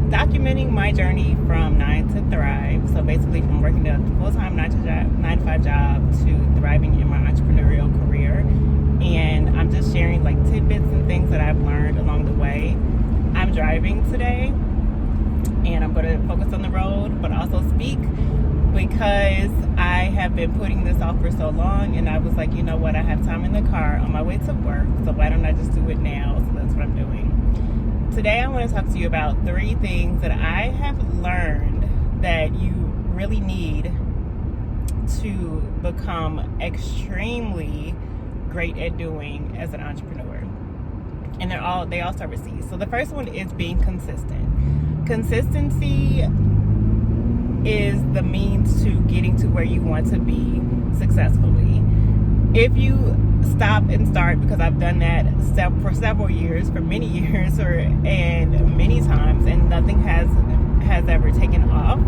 documenting my journey from 9 to thrive. So basically from working a full-time 9 to 5 job to thriving in my entrepreneurial career. And I'm just sharing like tidbits and things that I've learned along the way. I'm driving today and I'm going to focus on the road, but also speak because I have been putting this off for so long, and I was like, you know what, I have time in the car on my way to work, so why don't I just do it now? So that's what I'm doing. Today I want to talk to you about 3 things that I have learned that you really need to become extremely great at doing as an entrepreneur. And they all start with C. So the first one is being consistent. Consistency is the means to getting to where you want to be successfully. If you stop and start, because I've done that for several years, for many years, and many times, and nothing has ever taken off.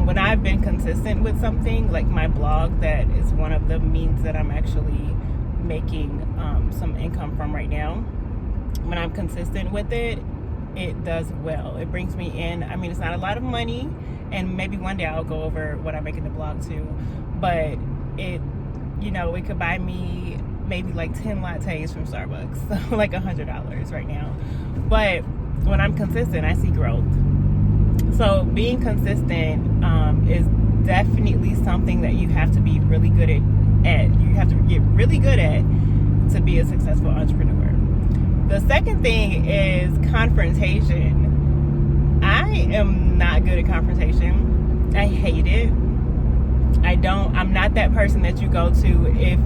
When I've been consistent with something, like my blog, that is one of the means that I'm actually making some income from right now. When I'm consistent with it, it does well. It brings me in. I mean, it's not a lot of money, and maybe one day I'll go over what I make in the blog too, but it could buy me maybe like 10 lattes from Starbucks, so like $100 right now. But when I'm consistent, I see growth. So being consistent is definitely something that you have to be really good at. You have to get really good at to be a successful entrepreneur. The second thing is confrontation. I am not good at confrontation. I hate it. I'm not that person that you go to if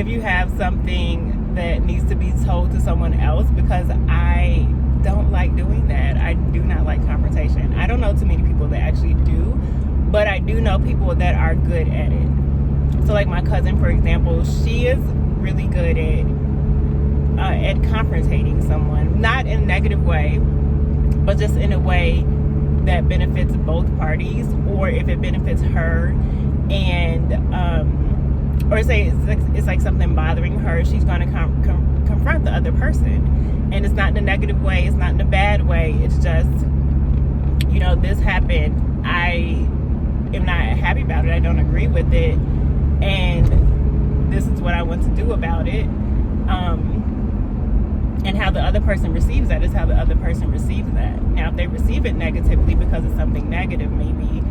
you have something that needs to be told to someone else, because I don't like doing that. I do not like confrontation. I don't know too many people that actually do, but I do know people that are good at it. So like my cousin, for example, she is really good at confrontating someone, not in a negative way, but just in a way that benefits both parties, or if it benefits her, and or say it's like something bothering her, she's going to confront the other person. And it's not in a negative way, it's not in a bad way, it's just, this happened, I am not happy about it, I don't agree with it, and this is what I want to do about it. And how the other person receives that is how the other person receives that. Now, if they receive it negatively because it's something negative, maybe,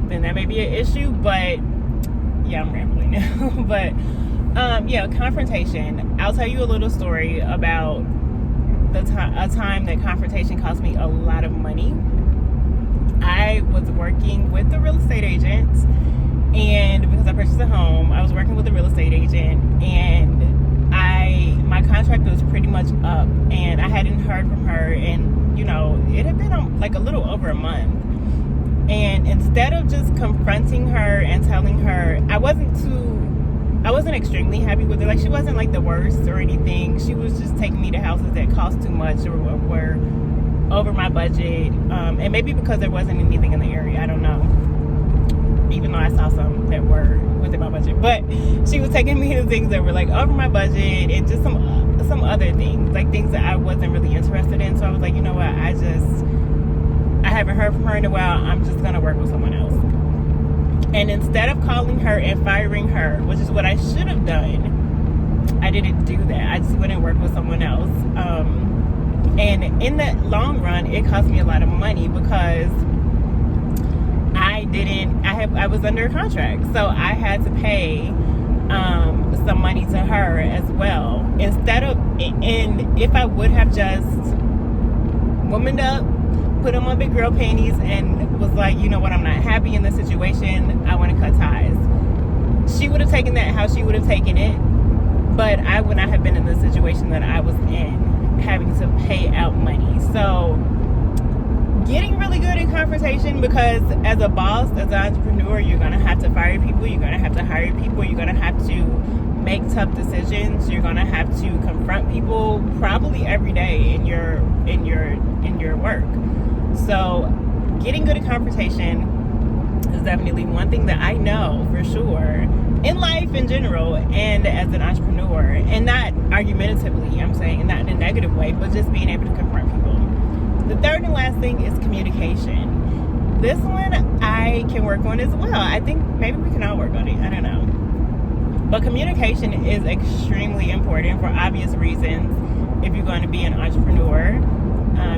then that may be an issue. But yeah, I'm rambling now. But confrontation. I'll tell you a little story about a time that confrontation cost me a lot of money. I was working with a real estate agent, and because I purchased a home, I was working with a real estate agent, and my contract was pretty much up, and I hadn't heard from her, and it had been like a little over a month. And instead of just confronting her and telling her, I wasn't extremely happy with her. Like, she wasn't like the worst or anything. She was just taking me to houses that cost too much or were over my budget, and maybe because there wasn't anything in the area, I don't know, even though I saw some that were within my budget. But she was taking me to things that were like over my budget, and just some other things, like things that I wasn't really interested in. So I was like, you know what, I haven't heard from her in a while, I'm just gonna work with someone else. And instead of calling her and firing her, which is what I should have done, I didn't do that. I just went and worked with someone else. And in the long run, it cost me a lot of money, because I was under a contract, so I had to pay some money to her as well. And if I would have just womaned up, put on my big girl panties, and was like, you know what, I'm not happy in this situation, I want to cut ties, she would have taken that how she would have taken it, but I would not have been in the situation that I was in, having to pay out money. So getting really good at confrontation, because as a boss, as an entrepreneur, you're going to have to fire people, you're going to have to hire people, you're going to have to make tough decisions, you're going to have to confront people probably every day in your work. So getting good at confrontation is definitely one thing that I know for sure. in life in general and as an entrepreneur, and not argumentatively, I'm saying, not in a negative way, but just being able to confront people. The third and last thing is communication. This one I can work on as well. I think maybe we can all work on it. I don't know. But communication is extremely important for obvious reasons. If you're going to be an entrepreneur,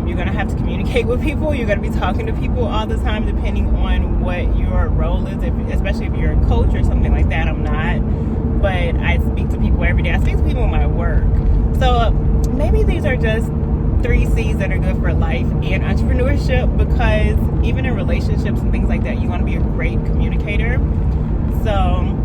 you're going to have to communicate with people. You're going to be talking to people all the time, depending on what your role is, especially if you're a coach or something like that. I'm not, but I speak to people every day. I speak to people in my work. So maybe these are just 3 C's that are good for life and entrepreneurship, because even in relationships and things like that, you want to be a great communicator. So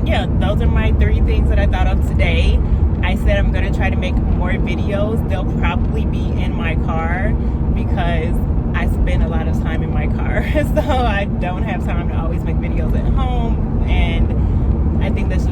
yeah, those are my 3 things that I thought of today. I said I'm going to try to make more videos. They'll probably be in my car because I spend a lot of time in my car. So I don't have time to always make videos at home. And I think this